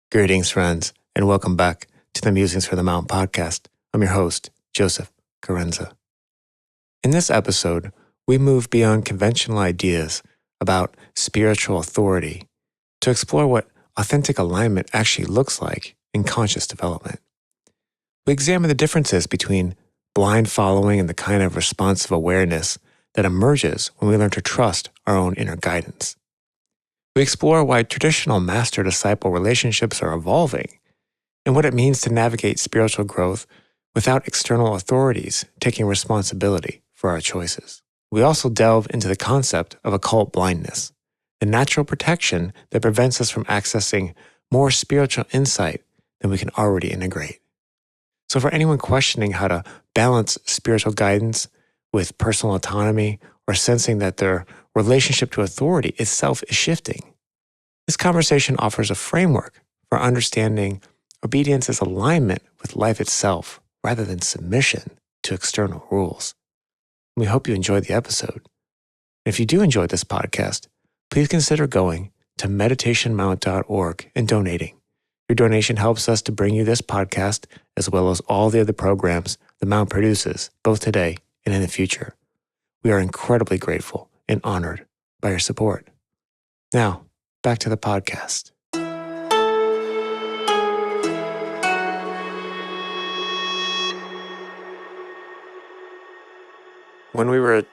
Greetings, friends, and welcome back to the Musings for the Mountain podcast. I'm your host, Joseph Carenza. In this episode, we move beyond conventional ideas about spiritual authority to explore what authentic alignment actually looks like in conscious development. We examine the differences between blind following and the kind of responsive awareness that emerges when we learn to trust our own inner guidance. We explore why traditional master-disciple relationships are evolving and what it means to navigate spiritual growth without external authorities taking responsibility for our choices. We also delve into the concept of occult blindness, the natural protection that prevents us from accessing more spiritual insight than we can already integrate. So for anyone questioning how to balance spiritual guidance with personal autonomy or sensing that their relationship to authority itself is shifting, this conversation offers a framework for understanding obedience as alignment with life itself rather than submission to external rules. We hope you enjoyed the episode. And if you do enjoy this podcast, please consider going to meditationmount.org and donating. Your donation helps us to bring you this podcast as well as all the other programs the Mount produces, both today and in the future. We are incredibly grateful and honored by your support. Now, back to the podcast. When we were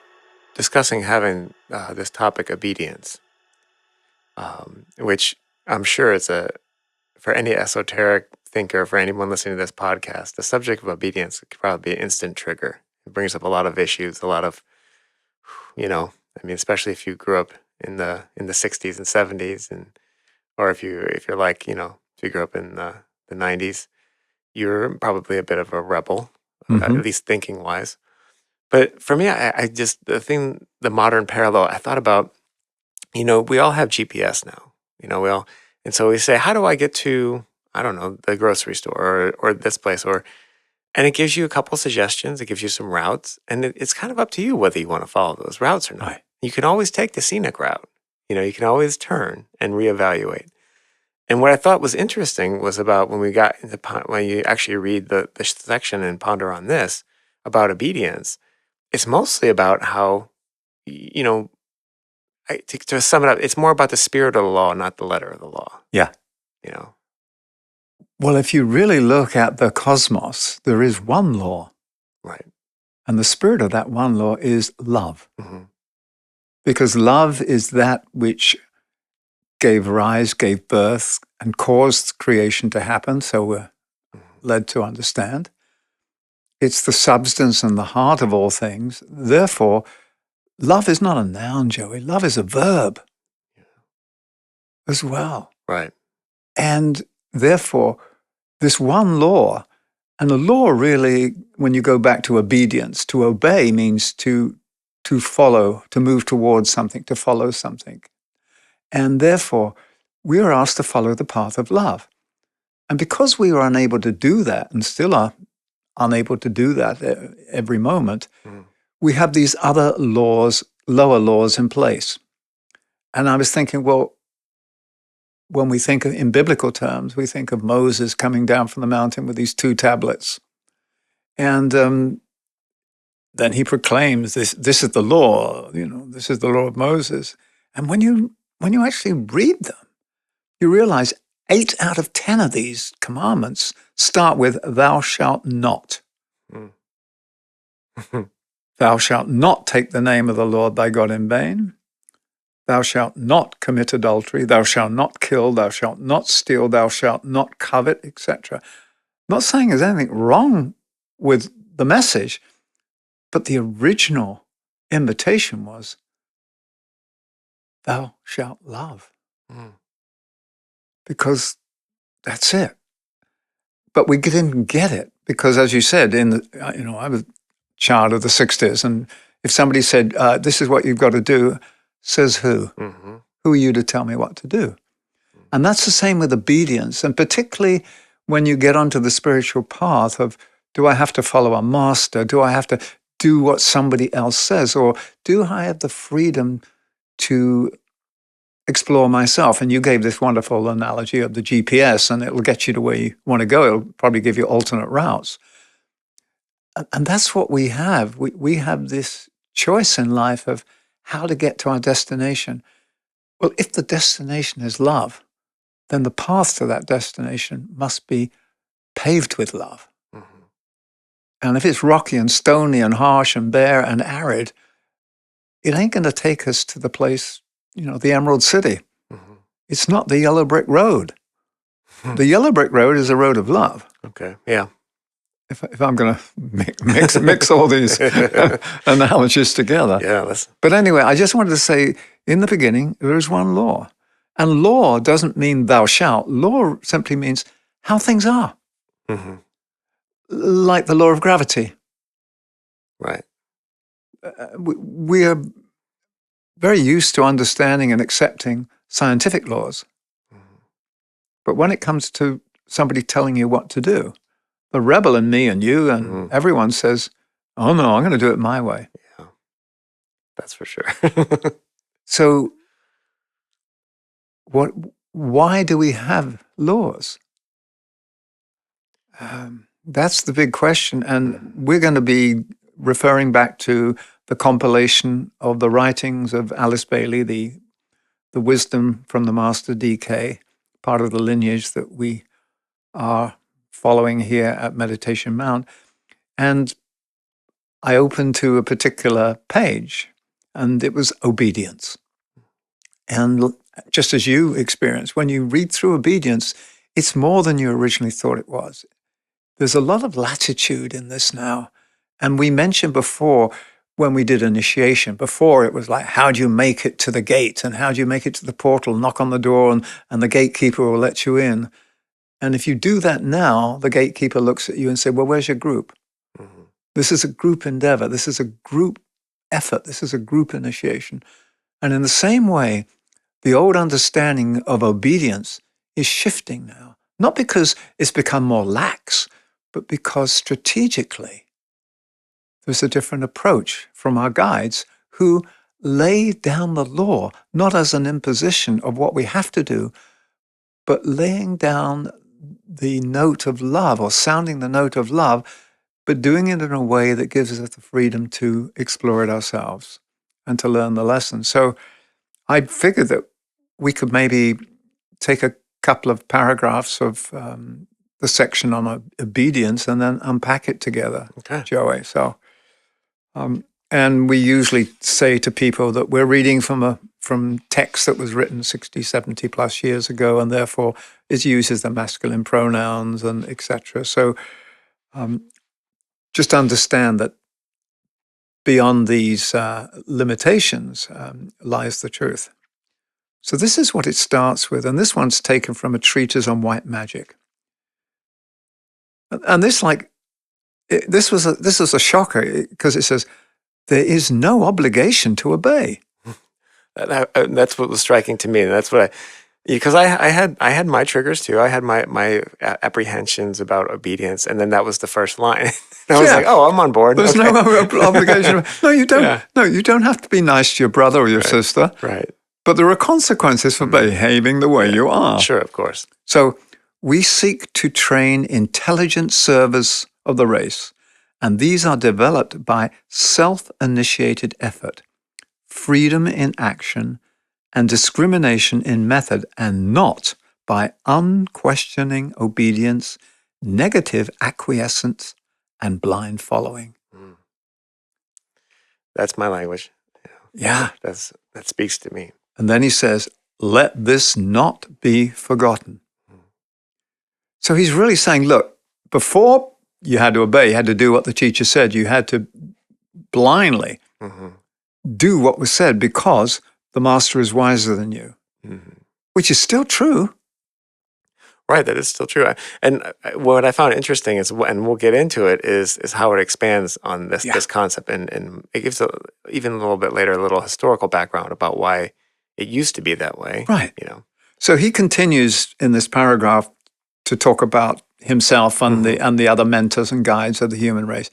discussing having this topic, obedience, which I'm sure is for any esoteric thinker, for anyone listening to this podcast, the subject of obedience could probably be an instant trigger. It brings up a lot of issues, a lot of, especially if you grew up in the 60s and 70s, or if you're like, if you grew up in the 90s, you're probably a bit of a rebel, at least thinking wise. But for me, the modern parallel, I thought about, we all have GPS now, and so we say, how do I get to, I don't know, the grocery store or this place, and it gives you a couple suggestions, it gives you some routes, and it's kind of up to you whether you want to follow those routes or not. Right. You can always take the scenic route. You can always turn and reevaluate. And what I thought was interesting was about when you actually read the section and ponder on this about obedience, it's mostly about how, to sum it up, it's more about the spirit of the law, not the letter of the law. Yeah. Well, if you really look at the cosmos, there is one law. Right. And the spirit of that one law is love. Mm-hmm. Because love is that which gave birth, and caused creation to happen. So we're led to understand. It's the substance and the heart of all things. Therefore, love is not a noun, Joey. Love is a verb as well. Right. And therefore, this one law, and the law really, when you go back to obedience, to obey means to follow, to move towards something, to follow something. And therefore, we are asked to follow the path of love. And because we are unable to do that, and still are unable to do that every moment, we have these other laws, lower laws in place. And I was thinking, well, when we think in biblical terms, we think of Moses coming down from the mountain with these 2 tablets. And then he proclaims, this is the law, this is the law of Moses. And when you actually read them, you realize 8 out of 10 of these commandments start with, thou shalt not. Thou shalt not take the name of the Lord thy God in vain. Thou shalt not commit adultery. Thou shalt not kill. Thou shalt not steal. Thou shalt not covet, etc. Not saying there's anything wrong with the message, but the original invitation was, thou shalt love. Because that's it. But we didn't get it because, as you said, I was a child of the 60s, and if somebody said, this is what you've got to do, says who? Mm-hmm. Who are you to tell me what to do? And that's the same with obedience, and particularly when you get onto the spiritual path of, do I have to follow a master? Do I have to do what somebody else says? Or do I have the freedom to explore myself. And you gave this wonderful analogy of the GPS, and it'll get you to where you want to go. It'll probably give you alternate routes. And that's what we have. We have this choice in life of how to get to our destination. Well, if the destination is love, then the path to that destination must be paved with love. Mm-hmm. And if it's rocky and stony and harsh and bare and arid, it ain't going to take us to the place, the Emerald City. Mm-hmm. It's not the yellow brick road. The yellow brick road is a road of love. Okay, yeah. If I'm going to mix all these analogies together. Yeah. But anyway, I just wanted to say, in the beginning, there is one law. And law doesn't mean thou shalt. Law simply means how things are. Mm-hmm. Like the law of gravity. Right. We are very used to understanding and accepting scientific laws. Mm-hmm. But when it comes to somebody telling you what to do, the rebel in me and you and everyone says, oh no, I'm going to do it my way. Yeah, that's for sure. So why do we have laws? That's the big question. And we're going to be referring back to the compilation of the writings of Alice Bailey, the wisdom from the Master DK, part of the lineage that we are following here at Meditation Mount. And I opened to a particular page, and it was obedience. And just as you experienced, when you read through obedience, it's more than you originally thought it was. There's a lot of latitude in this now. And we mentioned before, when we did initiation, before it was like, how do you make it to the gate? And how do you make it to the portal? Knock on the door and the gatekeeper will let you in. And if you do that now, the gatekeeper looks at you and says, well, where's your group? Mm-hmm. This is a group endeavor. This is a group effort. This is a group initiation. And in the same way, the old understanding of obedience is shifting now. Not because it's become more lax, but because strategically, there's a different approach from our guides who lay down the law, not as an imposition of what we have to do, but laying down the note of love or sounding the note of love, but doing it in a way that gives us the freedom to explore it ourselves and to learn the lesson. So I figured that we could maybe take a couple of paragraphs of the section on obedience and then unpack it together, okay. Joey. So, and we usually say to people that we're reading from text that was written 60, 70 plus years ago, and therefore it uses the masculine pronouns and etc. So just understand that beyond these limitations lies the truth. So this is what it starts with, and this one's taken from a treatise on white magic. And this was a shocker because it says there is no obligation to obey. That's what was striking to me, and that's what because I had my triggers too. I had my apprehensions about obedience, and then that was the first line. And I was like, "Oh, I'm on board." There's no obligation. No, you don't. Yeah. No, you don't have to be nice to your brother or your sister. Right. But there are consequences for behaving the way you are. Sure, of course. So we seek to train intelligent servers of the race, and these are developed by self-initiated effort, freedom in action, and discrimination in method, and not by unquestioning obedience, negative acquiescence, and blind following. Mm. That's my language. Yeah. That speaks to me. And then he says, let this not be forgotten. Mm. So he's really saying, look, before you had to obey, you had to do what the teacher said, you had to blindly do what was said because the master is wiser than you, which is still true. Right, that is still true. And what I found interesting is, and we'll get into it, is how it expands on this concept, and it gives even a little bit later a little historical background about why it used to be that way. Right. So he continues in this paragraph to talk about himself and the other mentors and guides of the human race.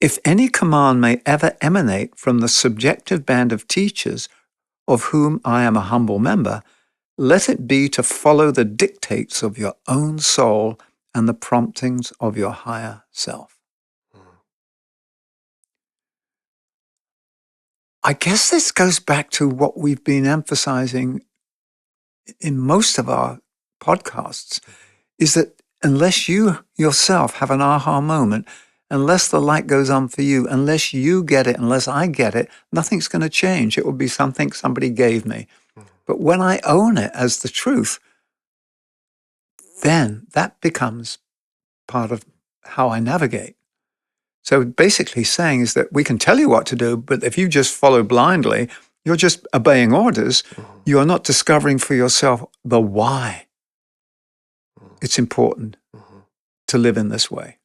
If any command may ever emanate from the subjective band of teachers of whom I am a humble member, let it be to follow the dictates of your own soul and the promptings of your higher self. I guess this goes back to what we've been emphasizing in most of our podcasts, is that unless you yourself have an aha moment, unless the light goes on for you, unless you get it, unless I get it, nothing's going to change. It will be something somebody gave me. But when I own it as the truth, then that becomes part of how I navigate. So basically saying is that we can tell you what to do, but if you just follow blindly, you're just obeying orders. You are not discovering for yourself the why. It's important to live in this way.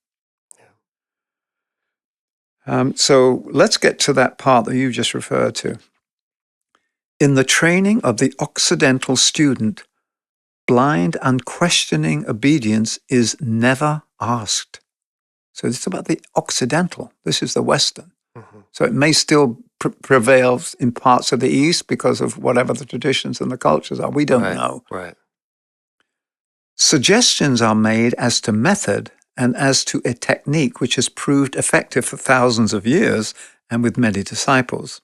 So let's get to that part that you just referred to. In the training of the Occidental student, blind and questioning obedience is never asked. So it's about the Occidental. This is the Western. So it may still prevail in parts of the East because of whatever the traditions and the cultures are. We don't know. Right. Suggestions are made as to method and as to a technique which has proved effective for thousands of years and with many disciples.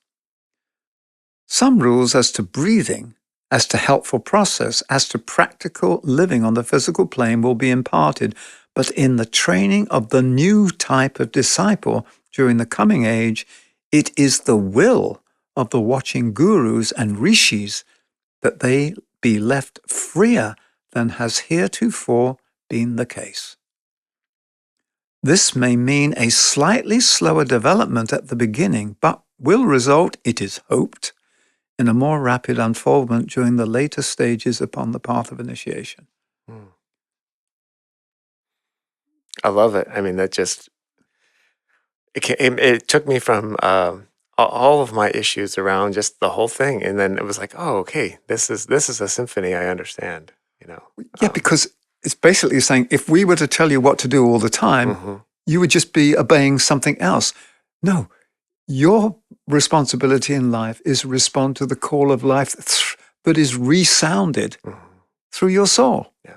Some rules as to breathing, as to helpful process, as to practical living on the physical plane will be imparted, but in the training of the new type of disciple during the coming age, it is the will of the watching gurus and rishis that they be left freer than has heretofore been the case. This may mean a slightly slower development at the beginning, but will result, it is hoped, in a more rapid unfoldment during the later stages upon the path of initiation. I love it. I mean, that just, it took me from all of my issues around just the whole thing. And then it was like, oh, okay, this is a symphony I understand, you know. Yeah, because it's basically saying, if we were to tell you what to do all the time, you would just be obeying something else. No, your responsibility in life is to respond to the call of life that is resounded through your soul. Yeah.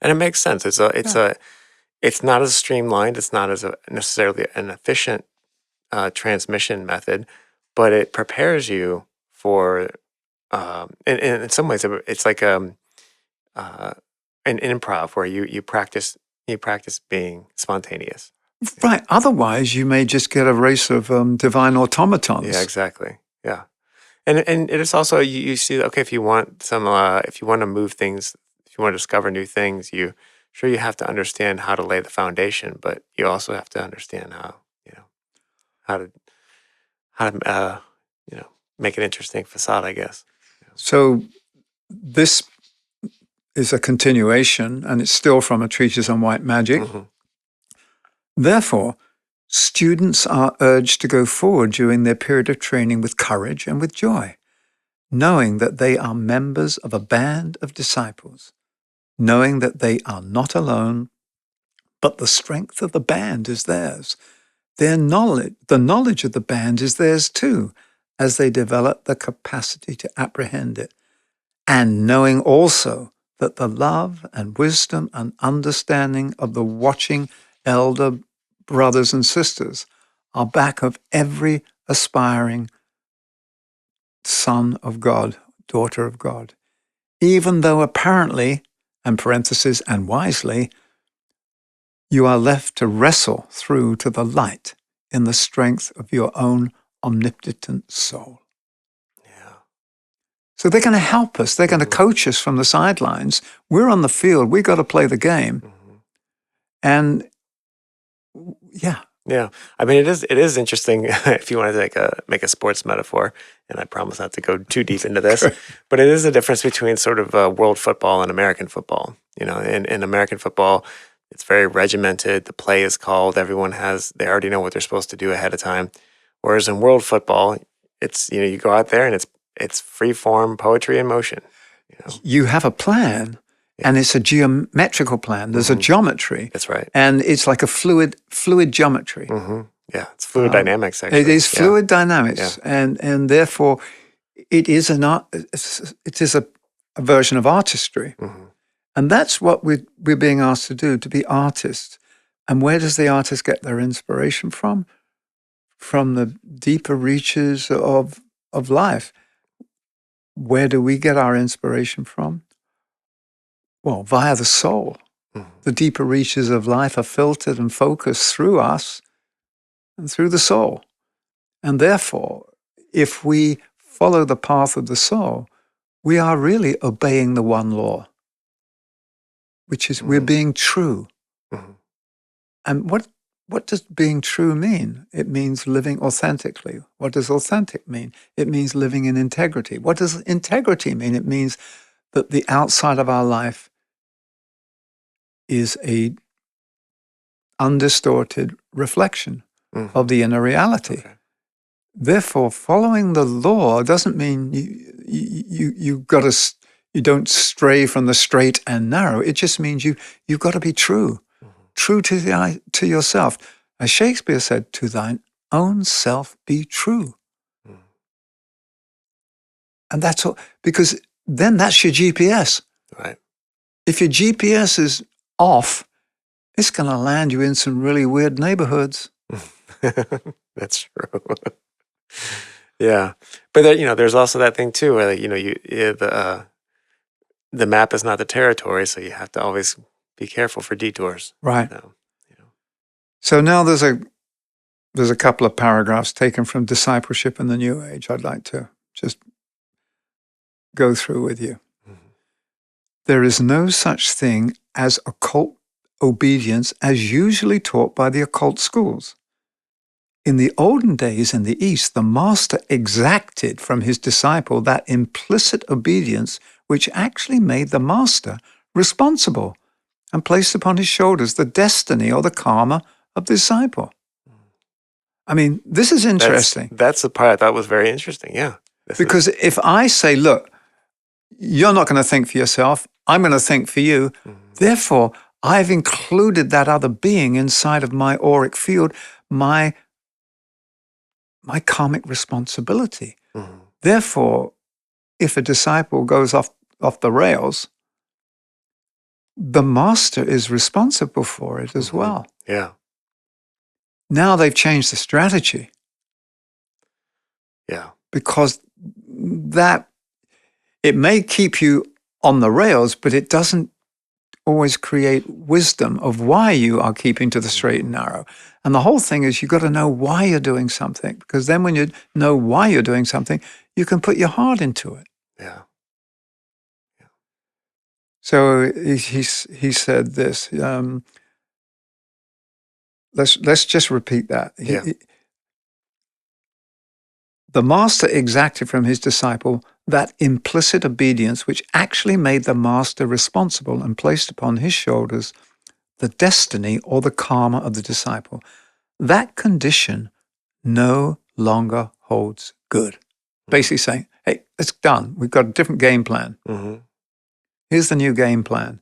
And it makes sense. It's not as streamlined. It's not as necessarily an efficient transmission method, but it prepares you for. In some ways, it's like an improv where you practice being spontaneous. Right. Otherwise, you may just get a race of divine automatons. Yeah, exactly. Yeah, and it is also you see, okay, if you want to move things, if you want to discover new things, you have to understand how to lay the foundation, but you also have to understand how to make an interesting facade, I guess. So this is a continuation, and it's still from a treatise on white magic. Therefore, students are urged to go forward during their period of training with courage and with joy, knowing that they are members of a band of disciples, knowing that they are not alone, but the strength of the band is theirs. The knowledge of the band is theirs too, as they develop the capacity to apprehend it, and knowing also that the love and wisdom and understanding of the watching elder brothers and sisters are back of every aspiring son of God, daughter of God, even though apparently, and parentheses, and wisely, you are left to wrestle through to the light in the strength of your own omnipotent soul. Yeah. So they're going to help us. They're going to coach us from the sidelines. We're on the field. We've got to play the game. And yeah. Yeah. I mean, it is interesting if you want to make a sports metaphor, and I promise not to go too deep into this, but it is a difference between sort of world football and American football. You know, in American football, it's very regimented. The play is called. They already know what they're supposed to do ahead of time. Whereas in world football, it's, you go out there and it's free form poetry in motion. You have a plan. And it's a geometrical plan. There's a geometry. That's right. And it's like a fluid geometry. Yeah, it's fluid dynamics, actually. It is fluid dynamics. Yeah. And therefore, it is it is a version of artistry. Mm-hmm. And that's what we're being asked to do, to be artists. And where does the artist get their inspiration from? From the deeper reaches of life. Where do we get our inspiration from? Well, via the soul. Mm-hmm. The deeper reaches of life are filtered and focused through us and through the soul. And therefore, if we follow the path of the soul, we are really obeying the one law, which is we're being true. Mm-hmm. And what does being true mean? It means living authentically. What does authentic mean? It means living in integrity. What does integrity mean? It means that the outside of our life is a undistorted reflection Mm-hmm. of the inner reality. Okay. Therefore, following the law doesn't mean you don't stray from the straight and narrow. It just means you've got to be true, true to yourself. As Shakespeare said, "To thine own self be true." Mm. And that's all, because then that's your GPS. Right. If your GPS is off, it's going to land you in some really weird neighborhoods. That's true. Yeah, but there, there's also that thing too, where the map is not the territory, so you have to always be careful for detours. Right. So, So now there's a couple of paragraphs taken from Discipleship in the New Age I'd like to just go through with you. Mm-hmm. There is no such thing as occult obedience as usually taught by the occult schools. In the olden days in the East, the master exacted from his disciple that implicit obedience which actually made the master responsible and placed upon his shoulders the destiny or the karma of the disciple. I mean, this is interesting. That's the part I thought was very interesting, yeah. Because if I say, look, you're not going to think for yourself, I'm going to think for you, Mm-hmm. therefore, I've included that other being inside of my auric field, my karmic responsibility. Mm-hmm. Therefore, if a disciple goes off the rails, the master is responsible for it as Mm-hmm. well. Yeah. Now they've changed the strategy. Yeah. Because that, it may keep you on the rails, but it doesn't always create wisdom of why you are keeping to the straight and narrow. And the whole thing is you've got to know why you're doing something, because then when you know why you're doing something, you can put your heart into it. Yeah. So he said this. Let's just repeat that. Yeah. The master exacted from his disciple that implicit obedience which actually made the master responsible and placed upon his shoulders the destiny or the karma of the disciple. That condition no longer holds good. Basically saying, hey, it's done. We've got a different game plan. Mm-hmm. Here's the new game plan.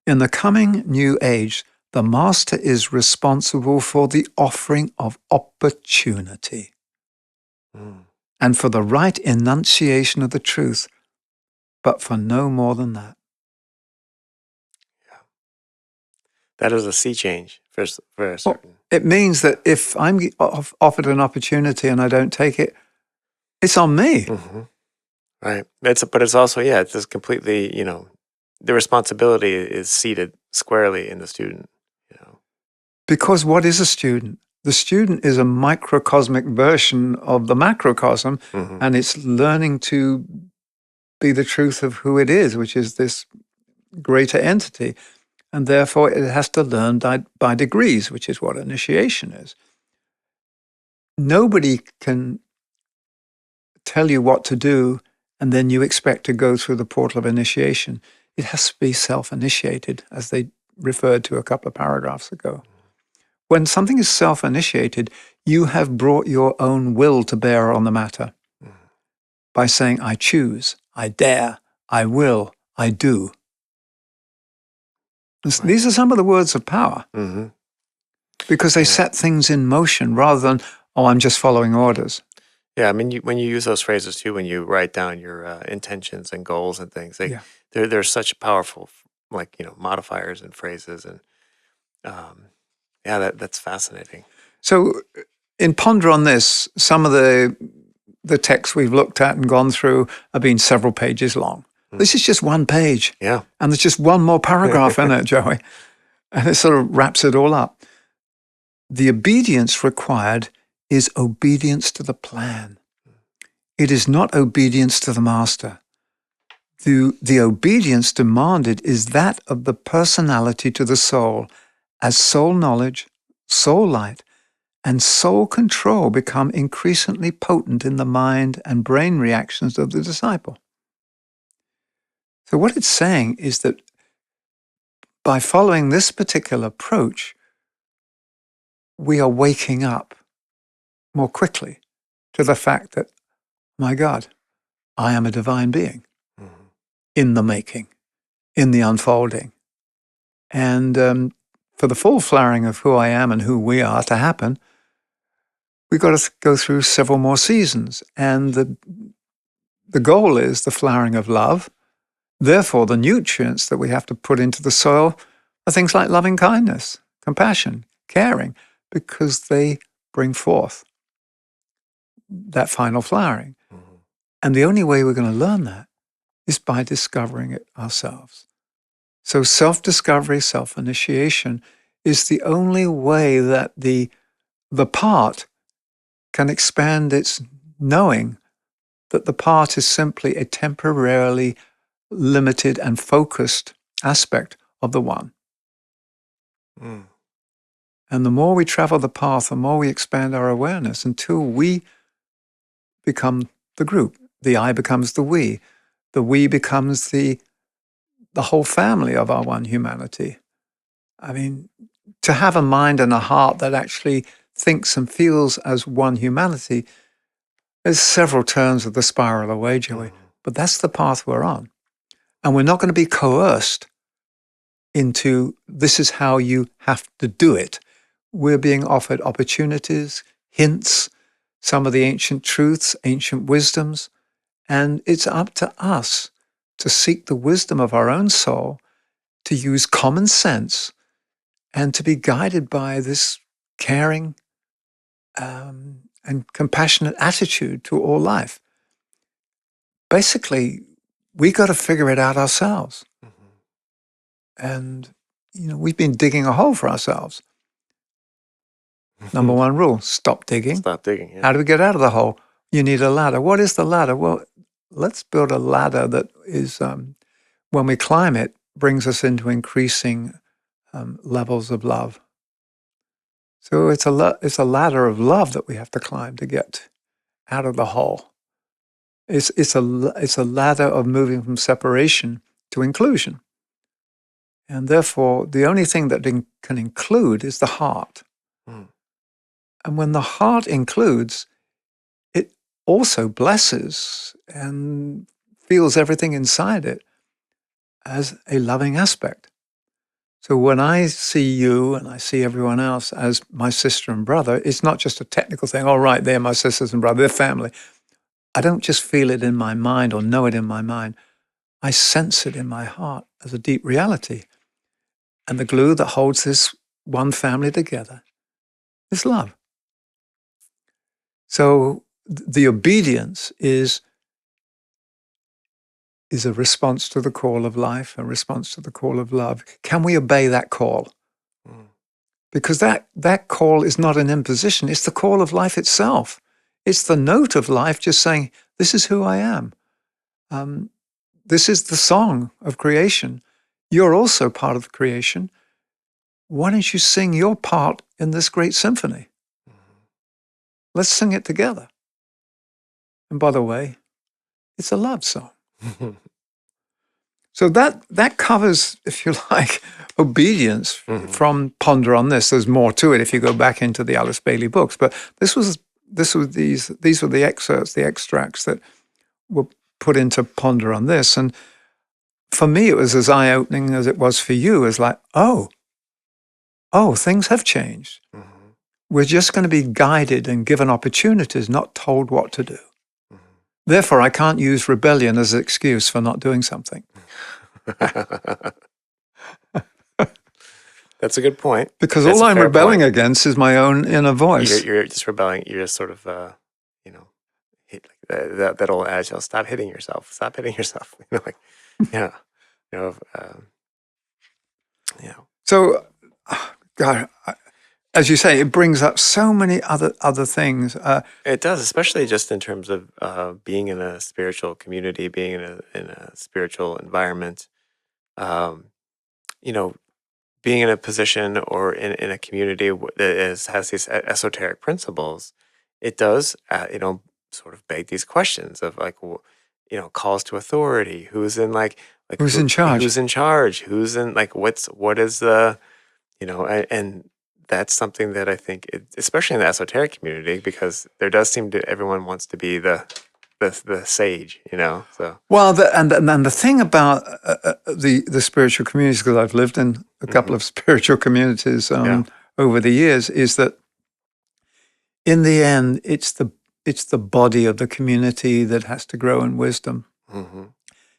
In the coming new age, the master is responsible for the offering of opportunity and for the right enunciation of the truth, but for no more than that. Yeah. That is a sea change for a certain. Well, it means that if I'm offered an opportunity and I don't take it, it's on me. Mm-hmm. Right. But it's also, it's just completely, the responsibility is seated squarely in the student. Because what is a student? The student is a microcosmic version of the macrocosm, Mm-hmm. and it's learning to be the truth of who it is, which is this greater entity. And therefore, it has to learn by degrees, which is what initiation is. Nobody can tell you what to do, and then you expect to go through the portal of initiation. It has to be self-initiated, as they referred to a couple of paragraphs ago. When something is self-initiated, you have brought your own will to bear on the matter by saying, I choose, I dare, I will, I do. These are some of the words of power, because they set things in motion rather than, I'm just following orders. Yeah, I mean, when you use those phrases too, when you write down your intentions and goals and things, Yeah. they're such powerful, like, modifiers and phrases, and yeah, that's fascinating. So in Ponder on This, some of the texts we've looked at and gone through have been several pages long. This is just one page. Yeah. And there's just one more paragraph in it, Joey. And it sort of wraps it all up. The obedience required is obedience to the plan. It is not obedience to the master. The obedience demanded is that of the personality to the soul, as soul knowledge, soul light, and soul control become increasingly potent in the mind and brain reactions of the disciple. So what it's saying is that by following this particular approach, we are waking up more quickly to the fact that, my God, I am a divine being in the making, in the unfolding. And for the full flowering of who I am and who we are to happen, we've got to go through several more seasons. And the goal is the flowering of love. Therefore, the nutrients that we have to put into the soil are things like loving kindness, compassion, caring, because they bring forth that final flowering. And the only way we're going to learn that is by discovering it ourselves. So self-discovery, self-initiation is the only way that the part can expand its knowing that the part is simply a temporarily limited and focused aspect of the one. And the more we travel the path, the more we expand our awareness until we become the group. The I becomes the we becomes the whole family of our one humanity. I mean, to have a mind and a heart that actually thinks and feels as one humanity, there's several turns of the spiral away, Joey, but that's the path we're on. And we're not going to be coerced into this is how you have to do it. We're being offered opportunities, hints, some of the ancient truths, ancient wisdoms, and it's up to us to seek the wisdom of our own soul, to use common sense, and to be guided by this caring and compassionate attitude to all life. Basically, we got to figure it out ourselves. And, we've been digging a hole for ourselves. Number one rule, stop digging. Stop digging. Yeah. How do we get out of the hole? You need a ladder. What is the ladder? Well, let's build a ladder that is, when we climb it, brings us into increasing levels of love. So it's a ladder of love that we have to climb to get out of the hole. It's a ladder of moving from separation to inclusion. And therefore, the only thing that can include is the heart. And when the heart includes, it also blesses and feels everything inside it as a loving aspect. So when I see you and I see everyone else as my sister and brother, it's not just a technical thing, all right, they're my sisters and brother, they're family. I don't just feel it in my mind or know it in my mind. I sense it in my heart as a deep reality. And the glue that holds this one family together is love. So the obedience is a response to the call of life, a response to the call of love. Can we obey that call? Because that call is not an imposition. It's the call of life itself. It's the note of life just saying, this is who I am. This is the song of creation. You're also part of creation. Why don't you sing your part in this great symphony? Let's sing it together. And by the way, it's a love song. So that covers, if you like, obedience from Ponder on This. There's more to it if you go back into the Alice Bailey books. But these were the excerpts, the extracts that were put into Ponder on This. And for me, it was as eye-opening as it was for you. It's like, oh, things have changed. We're just going to be guided and given opportunities, not told what to do. Therefore, I can't use rebellion as an excuse for not doing something. That's a good point. Because That's all a I'm fair rebelling point. against is my own inner voice. You're just rebelling. You're just sort of, hit, like that old adage, stop hitting yourself. Stop hitting yourself. Like, yeah. Yeah. So, God, as you say, it brings up so many other things. It does, especially just in terms of being in a spiritual community, being in a spiritual environment. Um, you know, being in a position or in a community that has these esoteric principles, it does, sort of beg these questions of like, calls to authority. Who's in Who's in charge? Who's in charge? Who's in what is the, and that's something that I think, especially in the esoteric community, because there does seem to everyone wants to be the sage, So Well, and the thing about the spiritual communities, because I've lived in a couple of spiritual communities over the years, is that in the end, it's the body of the community that has to grow in wisdom.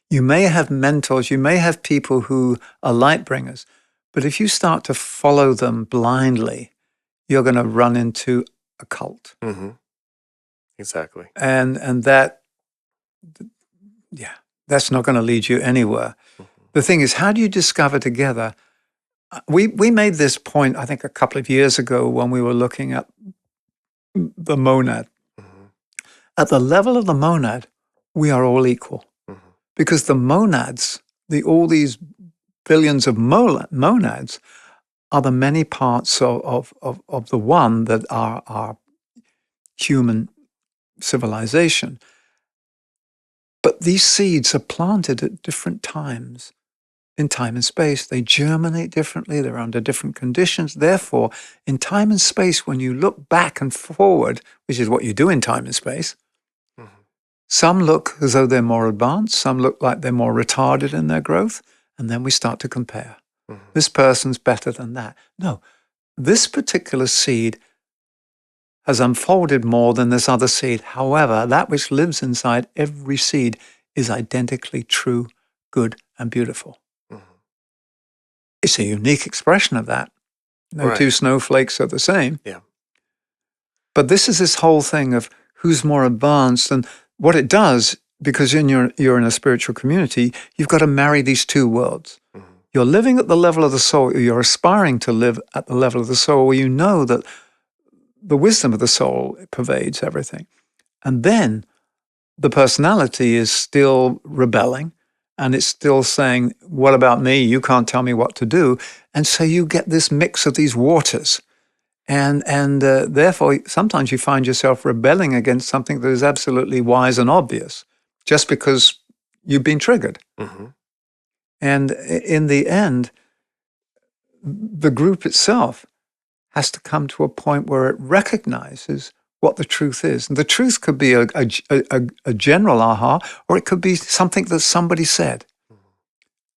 You may have mentors, you may have people who are light bringers, but if you start to follow them blindly, you're going to run into a cult. Exactly. And that, that's not going to lead you anywhere. The thing is, how do you discover together? We made this point, I think, a couple of years ago when we were looking at the monad. At the level of the monad, we are all equal. Because the monads, all these billions of monads, are the many parts of the one that are our human civilization. But these seeds are planted at different times. In time and space, they germinate differently, they're under different conditions. Therefore, in time and space, when you look back and forward, which is what you do in time and space, some look as though they're more advanced, some look like they're more retarded in their growth, and then we start to compare. This person's better than that. No, this particular seed has unfolded more than this other seed. However, that which lives inside every seed is identically true, good, and beautiful. It's a unique expression of that. No two snowflakes are the same. Yeah. But this is this whole thing of who's more advanced, and what it does, because you're in a spiritual community, you've got to marry these two worlds. You're living at the level of the soul, you're aspiring to live at the level of the soul where you know that the wisdom of the soul pervades everything. And then the personality is still rebelling, and it's still saying, what about me? You can't tell me what to do. And so you get this mix of these waters. And therefore, sometimes you find yourself rebelling against something that is absolutely wise and obvious, just because you've been triggered. And in the end, the group itself has to come to a point where it recognizes what the truth is. And the truth could be a general aha, or it could be something that somebody said.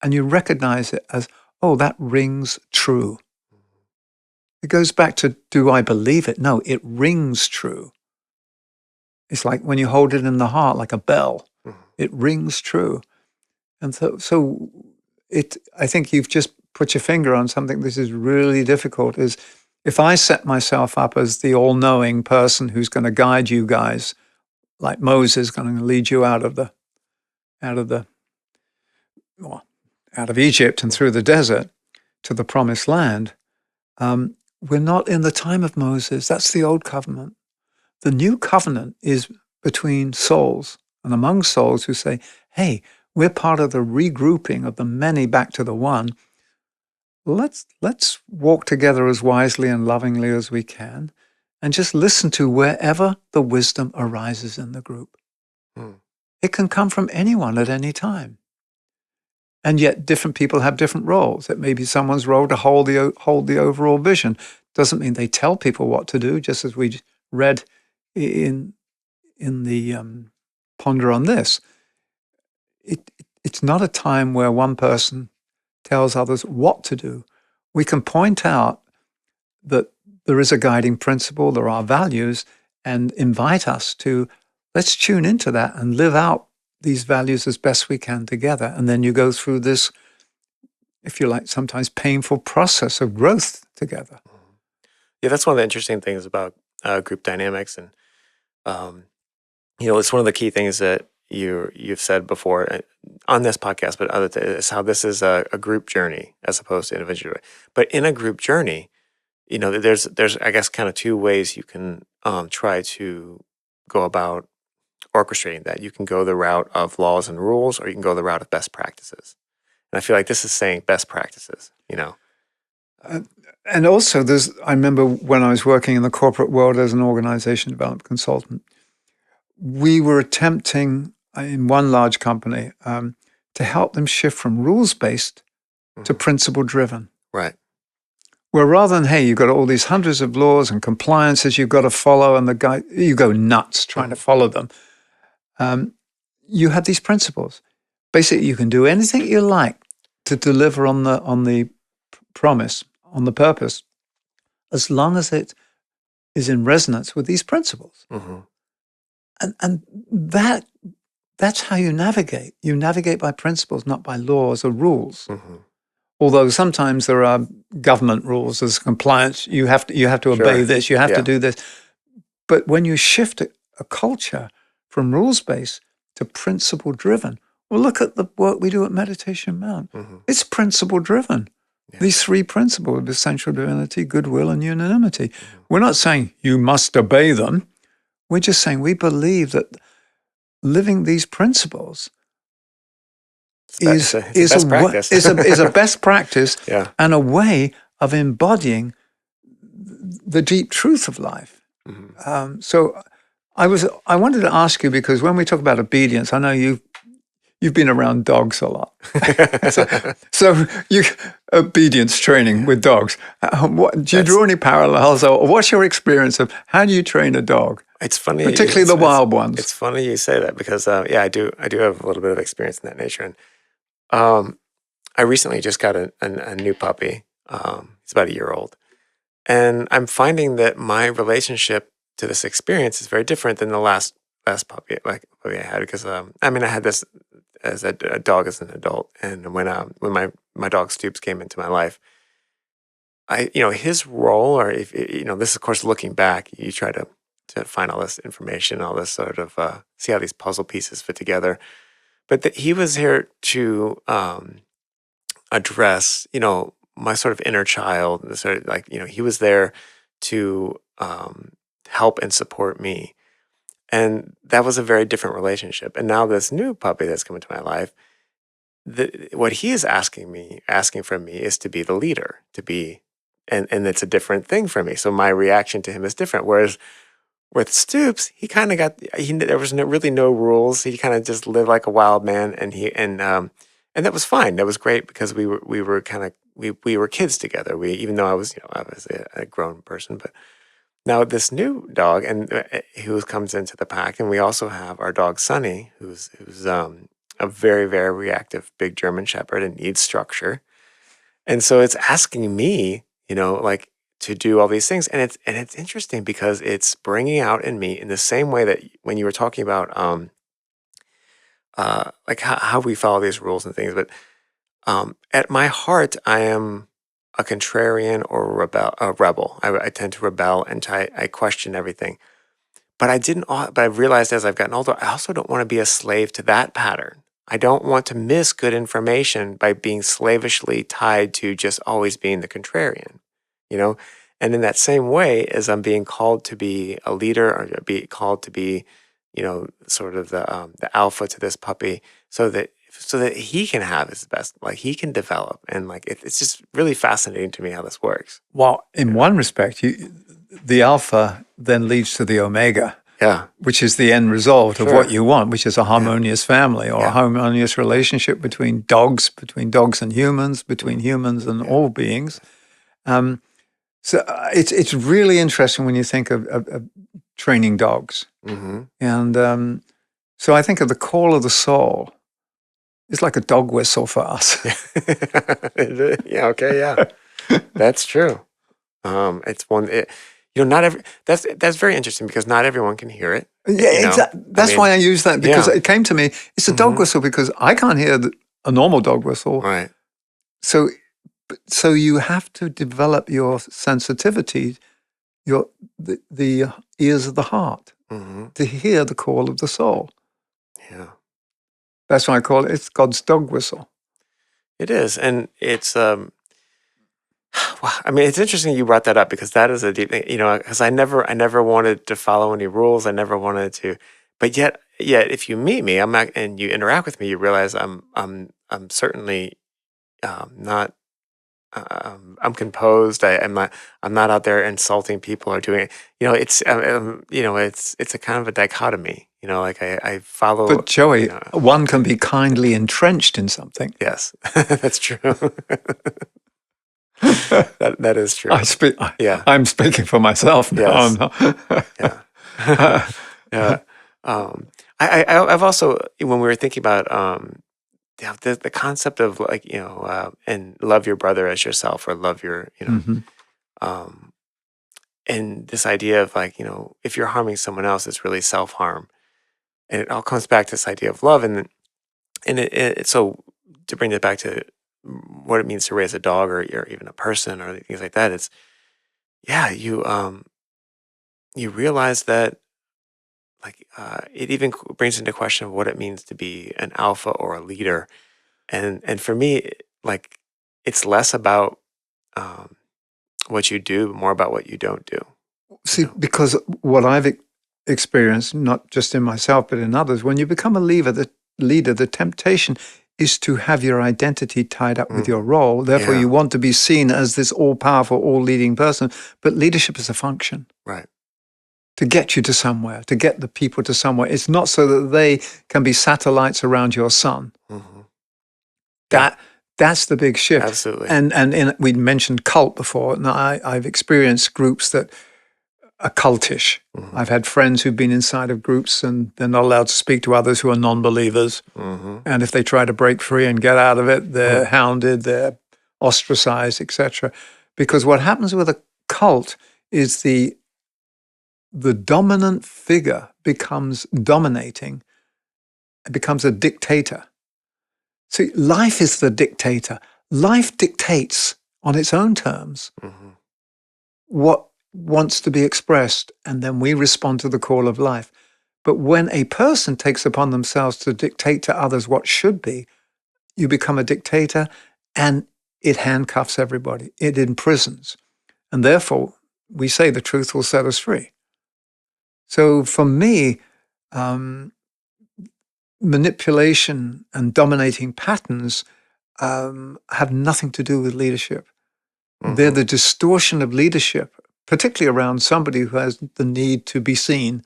And you recognize it as, oh, that rings true. It goes back to, do I believe it? No, it rings true. It's like when you hold it in the heart, like a bell. It rings true. And so I think you've just put your finger on something that is really difficult, is if I set myself up as the all-knowing person who's going to guide you guys, like Moses going to lead you out of Egypt and through the desert to the promised land, we're not in the time of Moses. That's the old covenant. The new covenant is between souls and among souls who say, hey, we're part of the regrouping of the many back to the one. Let's walk together as wisely and lovingly as we can, and just listen to wherever the wisdom arises in the group. It can come from anyone at any time. And yet different people have different roles. It may be someone's role to hold the overall vision. Doesn't mean they tell people what to do, just as we read in the Ponder on This. It's not a time where one person tells others what to do. We can point out that there is a guiding principle, there are values, and invite us to, let's tune into that and live out these values as best we can together. And then you go through this, if you like, sometimes painful process of growth together. Yeah, that's one of the interesting things about group dynamics, and it's one of the key things that you've said before on this podcast, but other is how this is a group journey as opposed to individual. But in a group journey, there's I guess kind of two ways you can try to go about orchestrating that. You can go the route of laws and rules, or you can go the route of best practices. And I feel like this is saying best practices. And also, I remember when I was working in the corporate world as an organization development consultant, we were attempting in one large company to help them shift from rules-based to principle-driven. Right. Where rather than, hey, you've got all these hundreds of laws and compliances you've got to follow, and you go nuts trying to follow them. You have these principles. Basically, you can do anything you like to deliver on the promise, on the purpose, as long as it is in resonance with these principles. And that's how you navigate. You navigate by principles, not by laws or rules. Although sometimes there are government rules, there's compliance. You have to obey this. You have to do this. But when you shift a culture from rules-based to principle-driven, well, look at the work we do at Meditation Mount. It's principle-driven. Yeah. These three principles of essential divinity, goodwill, and unanimity. We're not saying you must obey them. We're just saying we believe that living these principles is a best practice and a way of embodying the deep truth of life. So I wanted to ask you, because when we talk about obedience, I know you've been around dogs a lot. so you obedience training with dogs. Do you draw any parallels, or what's your experience of how do you train a dog? It's funny, particularly the wild ones. It's funny you say that, because I do have a little bit of experience in that nature. And I recently just got a new puppy. He's about a year old, and I'm finding that my relationship to this experience is very different than the last puppy I had, because I had this as a dog as an adult, and when my dog Stoops came into my life, his role, or if this, of course, looking back, you try to find all this information, all this sort of see how these puzzle pieces fit together. But he was here to address, my sort of inner child. Sort of he was there to help and support me. And that was a very different relationship. And now this new puppy that's come into my life, what he is asking from me is to be the leader, and it's a different thing for me. So my reaction to him is different. Whereas with Stoops, he kind of there was really no rules. He kind of just lived like a wild man, and that was fine. That was great, because we were kids together. Even though I was a grown person, but now this new dog, and who comes into the pack, and we also have our dog Sunny, who's a very, very reactive big German Shepherd and needs structure, and so it's asking me, to do all these things, and it's interesting, because it's bringing out in me, in the same way that when you were talking about how we follow these rules and things, but at my heart, I am a contrarian or a rebel. I tend to rebel, and I question everything. But I realized as I've gotten older, I also don't want to be a slave to that pattern. I don't want to miss good information by being slavishly tied to just always being the contrarian, And in that same way, as I'm being called to be a leader, or be called to be, sort of the alpha to this puppy, so that he can have his best, he can develop, and it's just really fascinating to me how this works. Well, in one respect, the alpha then leads to the omega, which is the end result of what you want, which is a harmonious family, or a harmonious relationship between dogs and humans, between humans and all beings. So it's really interesting when you think of training dogs, and so I think of the call of the soul. It's like a dog whistle for us. That's true. It's one. Not every. That's very interesting because not everyone can hear it. Yeah, exactly. That's why I use that, because it came to me. It's a dog whistle because I can't hear a normal dog whistle. Right. So you have to develop your sensitivity, the ears of the heart, to hear the call of the soul. Yeah. That's why I call it's God's dog whistle. It is, and it's I mean, it's interesting you brought that up because that is a deep thing, because I never wanted to follow any rules. I never wanted to, but yet if you meet me, I'm not, and you interact with me, you realize I'm certainly not. I'm composed. I'm not out there insulting people or doing it. It's a kind of a dichotomy. Like I follow. But Joey, one can be kindly entrenched in something. Yes, that's true. that is true. I'm speaking for myself now. Yes. Yeah. I've also, when we were thinking about the concept of and love your brother as yourself, or love your and this idea of if you're harming someone else, it's really self-harm, and it all comes back to this idea of love, and so to bring it back to what it means to raise a dog or even a person or things like that, it's you realize that it even brings into question what it means to be an alpha or a leader, and for me, it's less about what you do, more about what you don't do. See, because what I've experienced, not just in myself but in others, when you become a leader, the temptation is to have your identity tied up with your role. Therefore, you want to be seen as this all-powerful, all-leading person. But leadership is a function. Right. To get you to somewhere, to get the people to somewhere. It's not so that they can be satellites around your sun. That's the big shift. Absolutely. And we'd mentioned cult before. Now, I've experienced groups that are cultish. I've had friends who've been inside of groups and they're not allowed to speak to others who are non-believers. And if they try to break free and get out of it, they're hounded, they're ostracized, etc. Because what happens with a cult is the dominant figure becomes dominating, it becomes a dictator. See, life is the dictator. Life dictates on its own terms what wants to be expressed, and then we respond to the call of life. But when a person takes upon themselves to dictate to others what should be, you become a dictator, and it handcuffs everybody. It imprisons. And therefore, we say the truth will set us free. So for me, manipulation and dominating patterns have nothing to do with leadership. They're the distortion of leadership, particularly around somebody who has the need to be seen,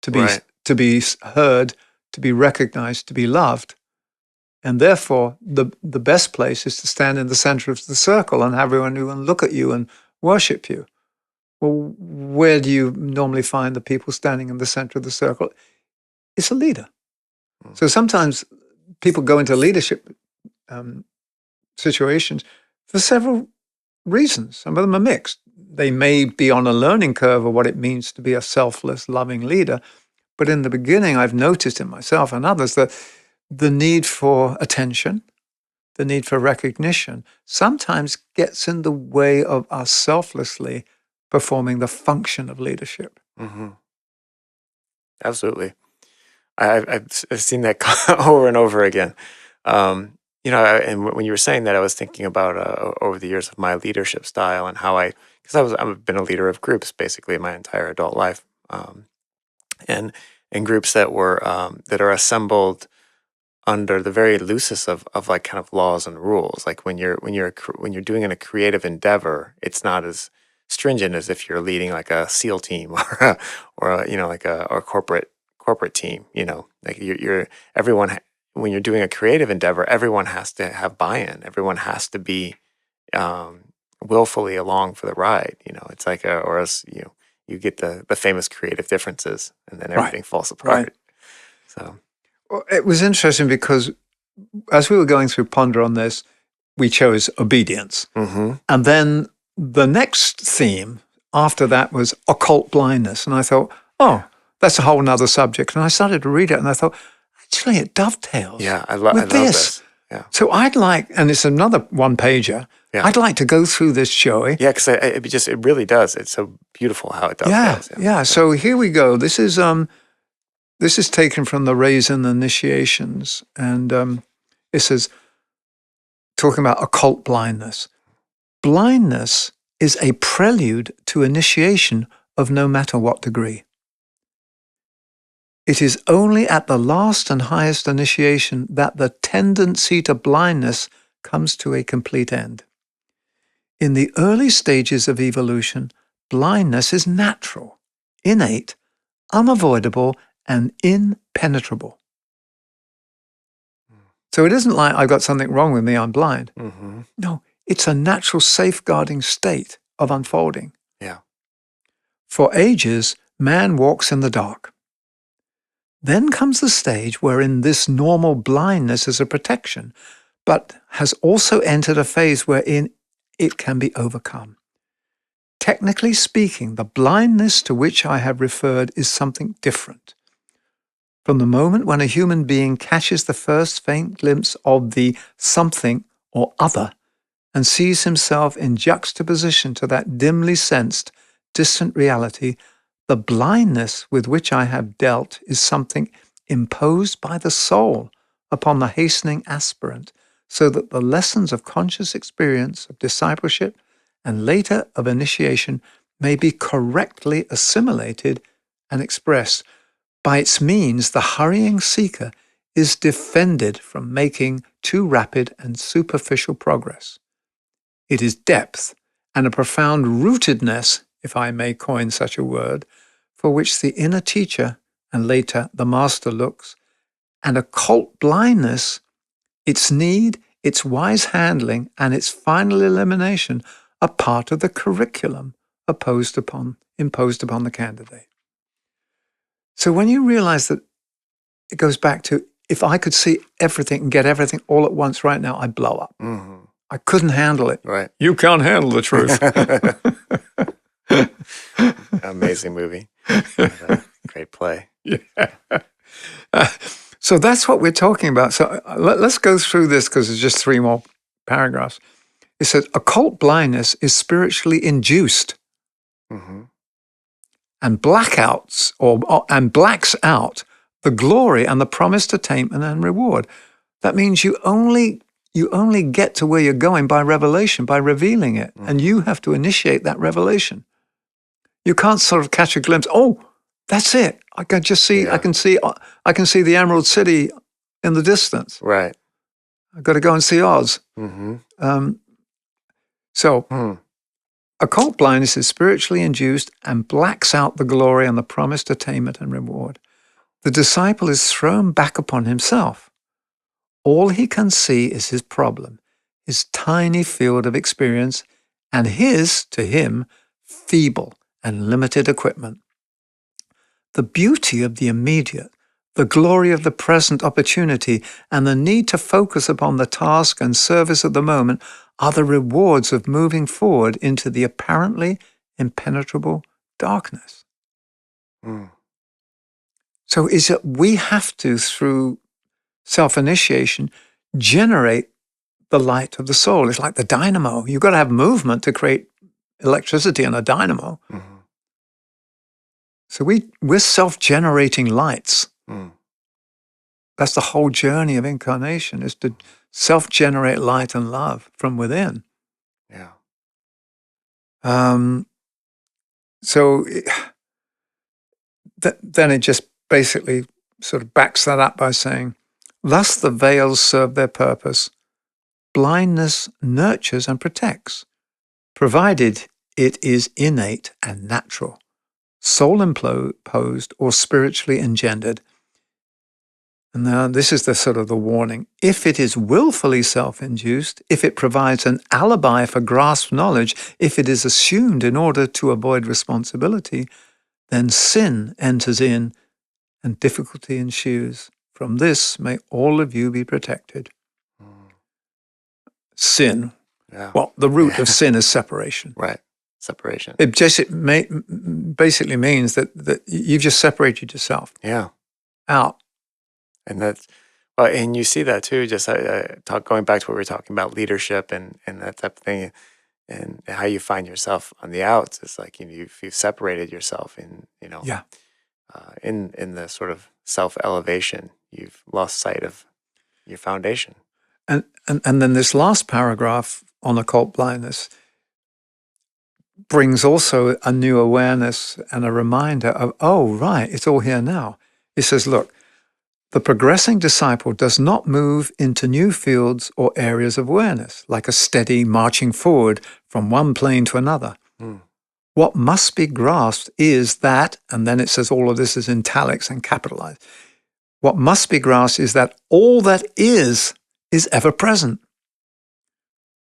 to be heard, to be recognized, to be loved. And therefore, the best place is to stand in the center of the circle and have everyone who can look at you and worship you. Well, where do you normally find the people standing in the center of the circle? It's a leader. So sometimes people go into leadership situations for several reasons. Some of them are mixed. They may be on a learning curve of what it means to be a selfless, loving leader. But in the beginning, I've noticed in myself and others that the need for attention, the need for recognition, sometimes gets in the way of us selflessly performing the function of leadership. Absolutely. I've seen that over and over again. And when you were saying that, I was thinking about over the years of my leadership style and how because I've been a leader of groups basically my entire adult life, and groups that are assembled under the very loosest of like kind of laws and rules. Like when you're doing a creative endeavor, it's not as stringent as if you're leading like a SEAL team or a corporate team. Like everyone, when you're doing a creative endeavor, everyone has to have buy-in. Everyone has to be willfully along for the ride. It's like or else you get the famous creative differences, and then everything falls apart. Right. So well, it was interesting because as we were going through Ponder on this, we chose obedience. And then the next theme after that was occult blindness. And I thought, oh, that's a whole nother subject. And I started to read it and I thought, actually, it dovetails I with love this. Yeah. So I'd like, and it's another one-pager, Yeah. I'd like to go through this, Joey. Yeah, because it really does. It's so beautiful how it dovetails. Yeah. So here we go. This is taken from the Raisin Initiations. And it says, talking about occult blindness. Blindness is a prelude to initiation of no matter what degree. It is only at the last and highest initiation that the tendency to blindness comes to a complete end. In the early stages of evolution, blindness is natural, innate, unavoidable, and impenetrable. So it isn't like I've got something wrong with me, I'm blind. Mm-hmm. No, it's a natural safeguarding state of unfolding. Yeah. For ages, man walks in the dark. Then comes the stage wherein this normal blindness is a protection, but has also entered a phase wherein it can be overcome. Technically speaking, the blindness to which I have referred is something different. From the moment when a human being catches the first faint glimpse of the something or other and sees himself in juxtaposition to that dimly sensed, distant reality, the blindness with which I have dealt is something imposed by the soul upon the hastening aspirant, so that the lessons of conscious experience, of discipleship, and later of initiation may be correctly assimilated and expressed. By its means, the hurrying seeker is defended from making too rapid and superficial progress. It is depth and a profound rootedness, if I may coin such a word, for which the inner teacher and later the master looks, and occult blindness, its need, its wise handling, and its final elimination are part of the curriculum imposed upon the candidate. So when you realize that it goes back to, if I could see everything and get everything all at once right now, I'd blow up. Mm-hmm. I couldn't handle it. Right. You can't handle the truth. Amazing movie. Great play. Yeah. So that's what we're talking about. So let's go through this because there's just 3 more paragraphs. It says, occult blindness is spiritually induced Mm-hmm. and blacks out the glory and the promised attainment and reward. That means you only get to where you're going by revelation, by revealing it. Mm-hmm. And you have to initiate that revelation. You can't sort of catch a glimpse. Oh, that's it. I can just see. Yeah. I can see the Emerald City in the distance. Right. I've got to go and see Oz. Mm-hmm. Occult blindness is spiritually induced and blacks out the glory and the promised attainment and reward. The disciple is thrown back upon himself. All he can see is his problem, his tiny field of experience, and to him, feeble and limited equipment. The beauty of the immediate, the glory of the present opportunity, and the need to focus upon the task and service of the moment are the rewards of moving forward into the apparently impenetrable darkness. Mm. So is it we have to, through self-initiation, generate the light of the soul. It's like the dynamo. You've got to have movement to create electricity in a dynamo. Mm-hmm. So we're self-generating lights. Mm. That's the whole journey of incarnation, is to self-generate light and love from within. Yeah. Then it just basically sort of backs that up by saying, thus the veils serve their purpose. Blindness nurtures and protects, provided it is innate and natural, soul imposed or spiritually engendered. And now this is the sort of the warning. If it is willfully self-induced, if it provides an alibi for grasped knowledge, if it is assumed in order to avoid responsibility, then sin enters in and difficulty ensues. From this may all of you be protected. Sin. Yeah. Well, the root Yeah. of sin is separation. Right. Separation. It basically means that you've just separated yourself Yeah. out. And that's, well, and you see that too, just going back to what we were talking about, leadership and that type of thing, and how you find yourself on the outs. It's like, you've separated yourself Yeah. in the sort of self-elevation. You've lost sight of your foundation. And then this last paragraph on occult blindness brings also a new awareness and a reminder of, oh, right, it's all here now. It says, look, the progressing disciple does not move into new fields or areas of awareness, like a steady marching forward from one plane to another. Mm. What must be grasped is that, and then it says all of this is in italics and capitalized. What must be grasped is that all that is ever present.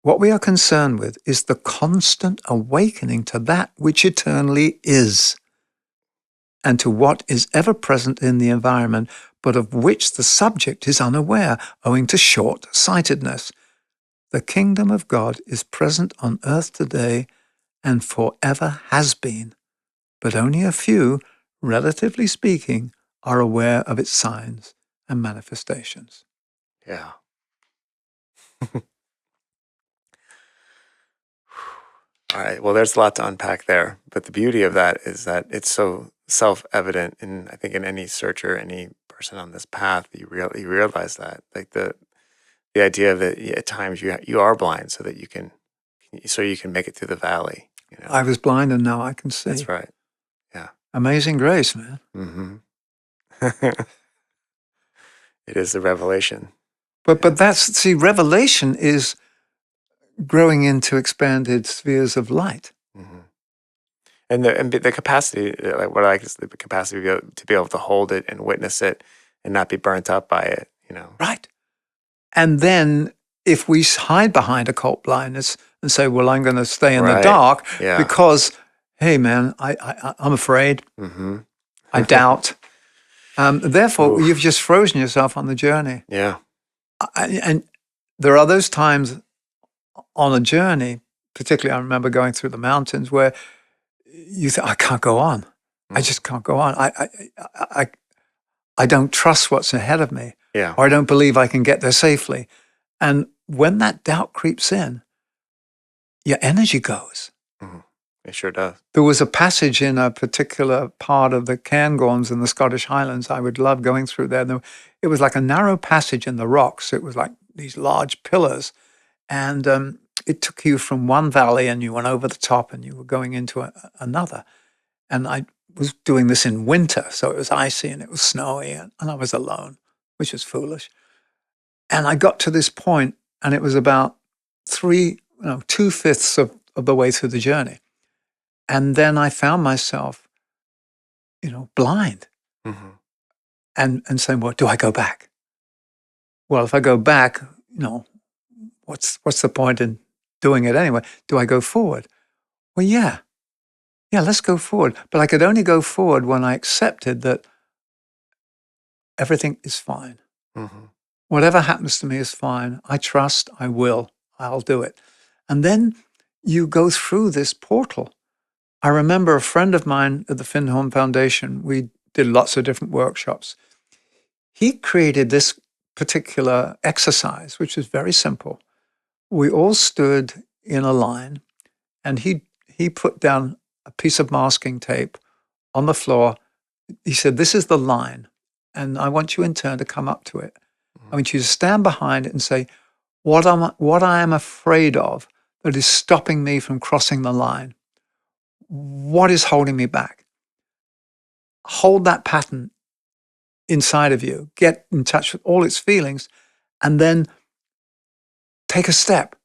What we are concerned with is the constant awakening to that which eternally is, and to what is ever present in the environment, but of which the subject is unaware, owing to short-sightedness. The kingdom of God is present on earth today and forever has been, but only a few, relatively speaking, are aware of its signs and manifestations. Yeah. All right. Well, there's a lot to unpack there, but the beauty of that is that it's so self-evident, and I think in any searcher, any person on this path, you realize that, like the idea that at times you are blind, so you can make it through the valley. I was blind and now I can see. That's right. Yeah. Amazing grace, man. Mm-hmm. It is the revelation. But revelation is growing into expanded spheres of light. Mm-hmm. And the capacity, like what I like is the capacity to be able to hold it and witness it and not be burnt up by it. Right. And then if we hide behind occult blindness and say, well, I'm going to stay in the Right. dark Yeah. because, hey, man, I'm afraid. Mm-hmm. I doubt. Therefore, Oof. you've just frozen yourself on the journey. Yeah. And there are those times on a journey, particularly I remember going through the mountains, where you think, I can't go on. I just can't go on. I don't trust what's ahead of me. Yeah. Or I don't believe I can get there safely. And when that doubt creeps in, your energy goes. Mm-hmm. It sure does. There was a passage in a particular part of the Cairngorms in the Scottish Highlands. I would love going through there. It was like a narrow passage in the rocks. It was like these large pillars. And it took you from one valley and you went over the top and you were going into another. And I was doing this in winter, so it was icy and it was snowy and I was alone, which was foolish. And I got to this point and it was about 2/5 of the way through the journey. And then I found myself, blind Mm-hmm. and saying, well, do I go back? Well, if I go back, what's the point in doing it anyway? Do I go forward? Well, yeah, let's go forward. But I could only go forward when I accepted that everything is fine. Mm-hmm. Whatever happens to me is fine. I trust, I'll do it. And then you go through this portal. I remember a friend of mine at the Findhorn Foundation, we did lots of different workshops. He created this particular exercise, which is very simple. We all stood in a line and he put down a piece of masking tape on the floor. He said, this is the line. And I want you in turn to come up to it. I want you to stand behind it and say, what I am afraid of that is stopping me from crossing the line. What is holding me back? Hold that pattern inside of you. Get in touch with all its feelings and then take a step.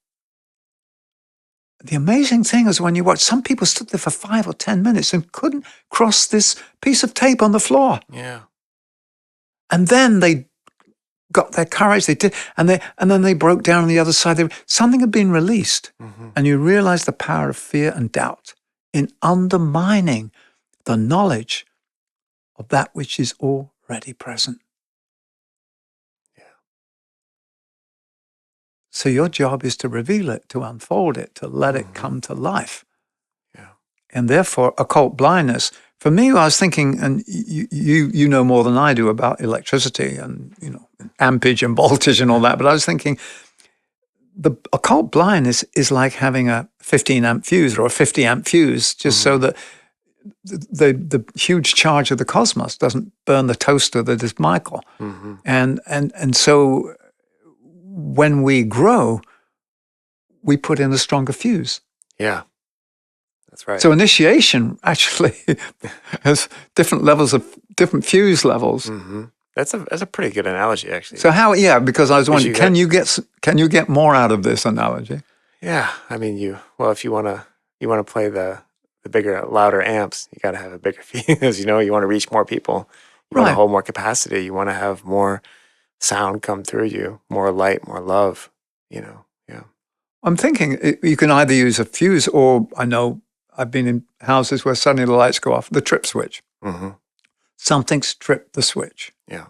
The amazing thing is when you watch, some people stood there for 5 or 10 minutes and couldn't cross this piece of tape on the floor. Yeah. And then they got their courage, they did, and then they broke down on the other side. Something had been released. Mm-hmm. And you realize the power of fear and doubt in undermining the knowledge of that which is already present. Yeah. So your job is to reveal it, to unfold it, to let it Mhm. come to life. Yeah. And therefore, occult blindness. For me, I was thinking, and you know more than I do about electricity and ampage and voltage and all that. But I was thinking, the occult blindness is like having a 15 amp fuse or a 50 amp fuse, just so Mhm. that the huge charge of the cosmos doesn't burn the toaster that is Michael. Mhm. And so when we grow, we put in a stronger fuse. Yeah. That's right. So initiation actually has different levels of different fuse levels. Mhm. That's a pretty good analogy, actually. So how? Yeah, because I was 'Cause wondering, you got can you get more out of this analogy? yeah. I mean, if you wanna play the bigger, louder amps, you gotta have a bigger fuse. You want to reach more people. You want to Right. hold more capacity. You want to have more sound come through you, more light, more love. Yeah. I'm thinking you can either use a fuse, or I know I've been in houses where suddenly the lights go off, the trip switch. Mhm. Something's tripped the switch. Yeah.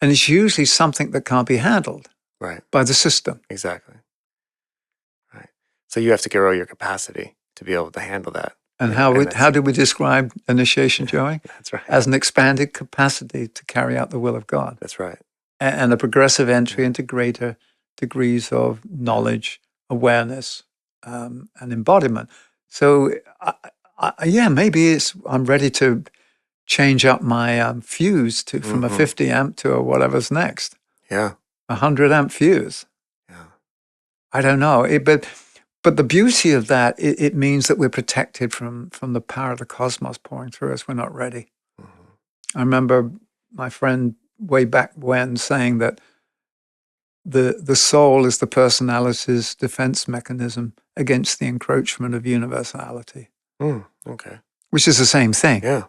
And it's usually something that can't be handled Right. by the system. Exactly. Right. So you have to grow your capacity to be able to handle that. And And how that's do we describe initiation, Joey? that's right. As an expanded capacity to carry out the will of God, That's right. and a progressive entry Yeah. into greater degrees of knowledge, awareness, and embodiment. So, yeah, maybe I'm ready to change up my fuse from a Mhm. 50 amp to a whatever's next, Yeah. 100 amp fuse. Yeah. I don't know, but the beauty of that, it means that we're protected from the power of the cosmos pouring through us. We're not ready. Mhm. I remember my friend way back when saying that the soul is the personality's defense mechanism against the encroachment of universality, Okay. which is the same thing. Yeah.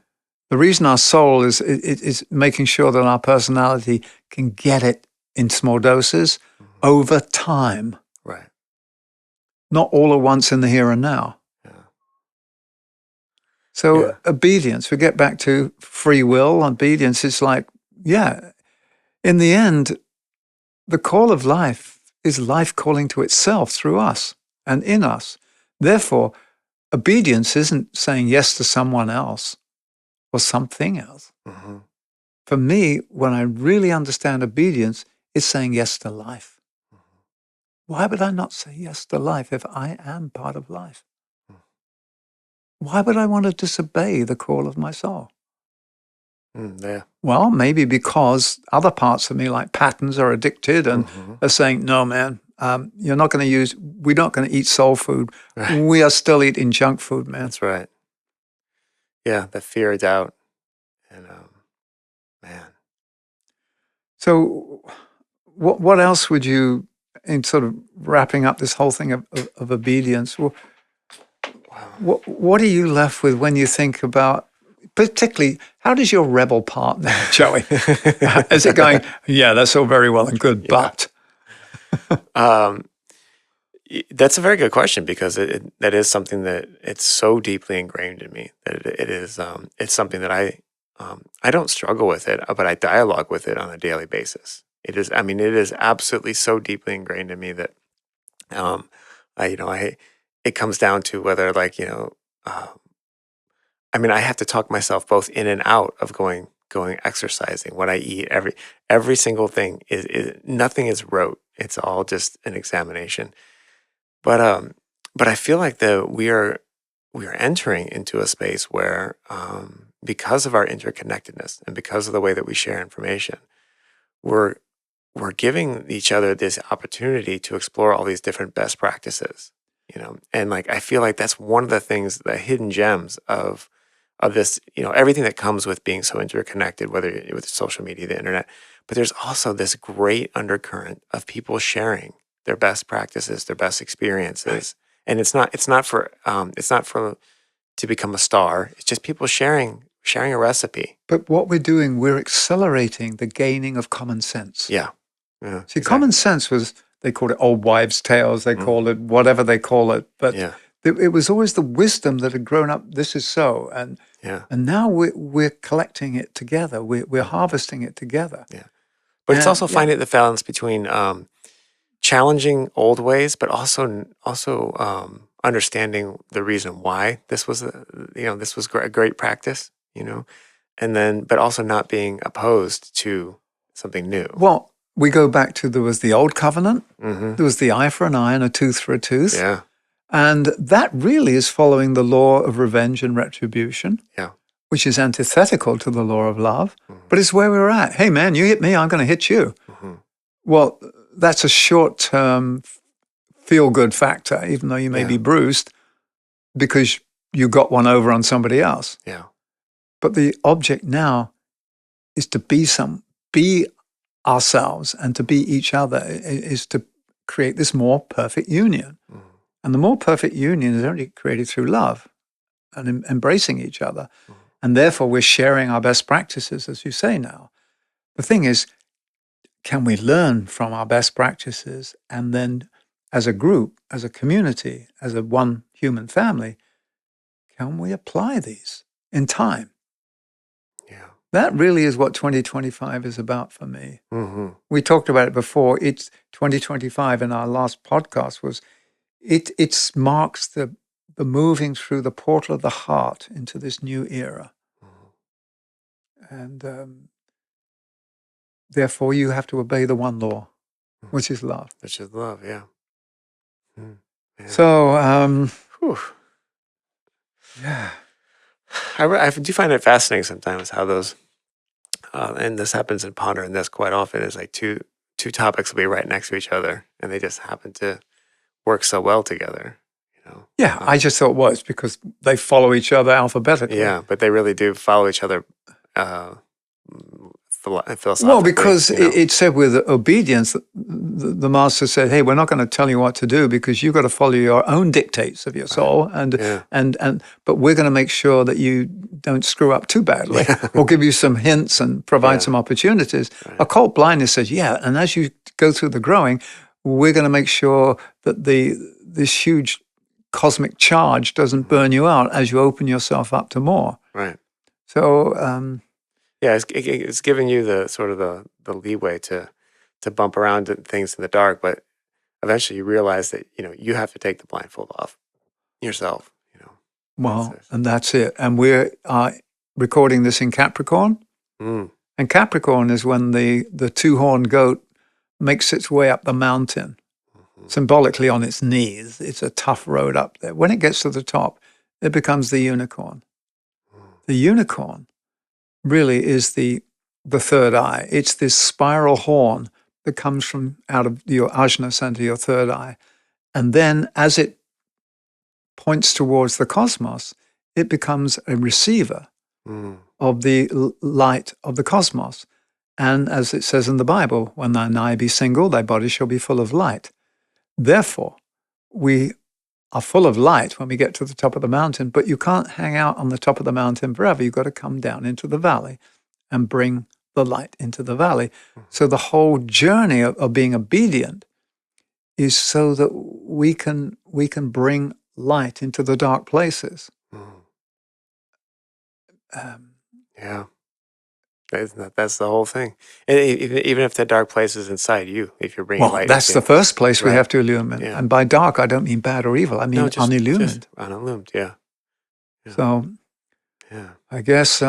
The reason our soul is making sure that our personality can get it in small doses Mhm. over time, Right. not all at once in the here and now. Yeah. So Yeah. obedience, we get back to free will. Obedience is like, yeah, in the end, the call of life is life calling to itself through us and in us. Therefore, obedience isn't saying yes to someone else or something else. Mhm. For me, when I really understand obedience, it's saying yes to life. Why would I not say yes to life if I am part of life? Why would I want to disobey the call of my soul? Yeah. Well, maybe because other parts of me, like patterns, are addicted and Mhm. are saying, no, man, we're not going to eat soul food. Right. We are still eating junk food, man. That's right. Yeah. The fear of doubt and man. So, what else would you, in sort of wrapping up this whole thing of obedience, Wow. what are you left with when you think about, particularly, how does your rebel partner, Joey? Is it going, yeah, that's all very well and good, Yeah. but Um, that's a very good question because that is something that it's so deeply ingrained in me that it is it's something that I don't struggle with it, but I dialogue with it on a daily basis. It is absolutely so deeply ingrained in me that um I it comes down to whether uh, I have to talk myself both in and out of going exercising, what I eat, every single thing is nothing is rote. It's all just an examination. But but I feel like that we are entering into a space where because of our interconnectedness and because of the way that we share information, we're we're giving each other this opportunity to explore all these different best practices, and like I feel like that's one of the things, the hidden gems of this, everything that comes with being so interconnected, whether with social media, the internet. But there's also this great undercurrent of people sharing their best practices, their best experiences. And it's not for to become a star. It's just people sharing a recipe. but what we're doing, we're accelerating the gaining of common sense. Yeah. Yeah. See, common Exactly. sense was, they called it old wives' tales, they called Mhm. it whatever they call it, but Yeah. it was always the wisdom that had grown up. This is so, Yeah. and now we're collecting it together. We're Mhm. harvesting it together. Yeah. But it's And also yeah, finding the balance between challenging old ways, but also understanding the reason why this was this was a great practice, and then but also not being opposed to something new. Well, we go back to there was the old covenant, Mm-hmm. there was the eye for an eye and a tooth for a tooth. Yeah, And that really is following the law of revenge and retribution, yeah, which is antithetical to the law of love, mm-hmm. but it's where we're at. Hey, man, you hit me, I'm going to hit you. Mm-hmm. Well, that's a short-term feel-good factor, even though you may be bruised because you got one over on somebody else. Yeah, But the object now is to be ourselves and to be each other, is to create this more perfect union. mm-hmm. And the more perfect union is only created through love and embracing each other. Mm-hmm. And therefore, we're sharing our best practices, as you say now. The thing is, can we learn from our best practices and then, as a group, as a community, as a one human family, can we apply these in time? Yeah. That really is what 2025 is about for me. Mm-hmm. We talked about it before. It's 2025 in our last podcast was, it marks the moving through the portal of the heart into this new era. Mm-hmm. And therefore, you have to obey the one law, which is love. Which is love, yeah. So, Whew. yeah. I do find it fascinating sometimes how those, and this happens in pondering this quite often, is like two topics will be right next to each other, and they just happen to work so well together. Yeah, I just thought, well, it's because they follow each other alphabetically. Yeah, but they really do follow each other philosophically. Well, because it said with obedience, the master said, "Hey, we're not going to tell you what to do because you've got to follow your own dictates of your soul, but we're going to make sure that you don't screw up too badly, or give you some hints and provide some opportunities." Right. Occult blindness says, "Yeah, and as you go through the growing, we're going to make sure that this huge cosmic charge doesn't burn you out as you open yourself up to more." Right. So. Yeah, it's giving you the sort of the leeway to bump around things in the dark, but eventually you realize that you have to take the blindfold off yourself. Well, and that's it. And we're recording this in Capricorn, and Capricorn is when the two-horned goat makes its way up the mountain, symbolically on its knees. It's a tough road up there. When it gets to the top, it becomes the unicorn. The unicorn really is the third eye. It's this spiral horn that comes from out of your ajna center, your third eye. And then as it points towards the cosmos, it becomes a receiver of the light of the cosmos. And as it says in the Bible, when thine eye be single, thy body shall be full of light. Therefore, we are full of light when we get to the top of the mountain, but you can't hang out on the top of the mountain forever. You've got to come down into the valley and bring the light into the valley. So the whole journey of being obedient is so that we can bring light into the dark places. Yeah. That's the whole thing. And even if the dark place is inside you, if you're bringing light. That's the first place we have to illumine. Yeah. And by dark, I don't mean bad or evil. I mean unillumined. Just unillumined, yeah. So, I guess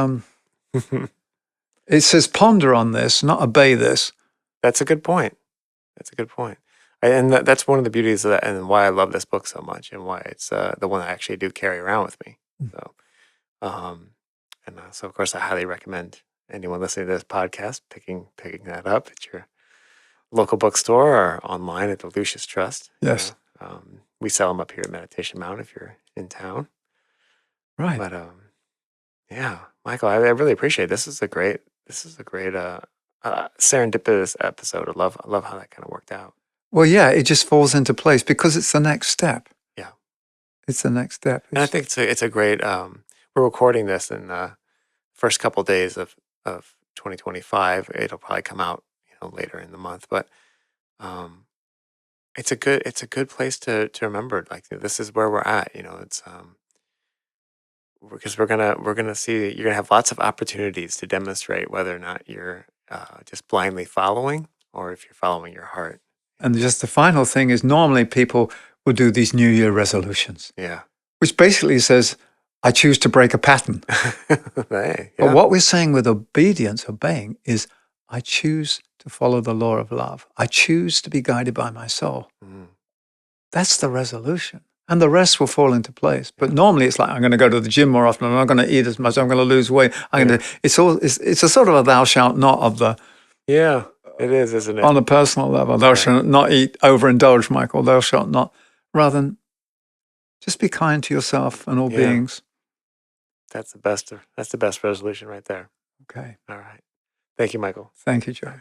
it says ponder on this, not obey this. That's a good point. And that's one of the beauties of that, and why I love this book so much, and why it's the one I actually do carry around with me. So, so of course, I highly recommend anyone listening to this podcast picking that up at your local bookstore or online at the Lucius Trust. Yes, we sell them up here at Meditation Mountain if you're in town. Right. But Michael, I really appreciate it. This is a great serendipitous episode. I love how that kind of worked out. Well, yeah, it just falls into place because it's the next step. Yeah, it's the next step. And I think it's a great. We're recording this in the first couple days of 2025. It'll probably come out later in the month, but it's a good place to remember. Like, this is where we're at. It's because we're gonna see you're gonna have lots of opportunities to demonstrate whether or not you're just blindly following, or if you're following your heart. And just the final thing is normally people will do these New Year resolutions, Yeah. which basically says, I choose to break a pattern. Hey, But yeah. what we're saying with obedience, obeying, is I choose to follow the law of love. I choose to be guided by my soul. Mm. That's the resolution. And the rest will fall into place. But normally it's like, I'm going to go to the gym more often. I'm not going to eat as much. I'm going to lose weight. It's a sort of a thou shalt not of the, Yeah, it is, isn't it? on a personal level. Thou shalt not eat, overindulge, Michael. Thou shalt not. Rather than just be kind to yourself and all beings. That's the best resolution right there. Okay. All right. Thank you, Michael. Thank you, Joey.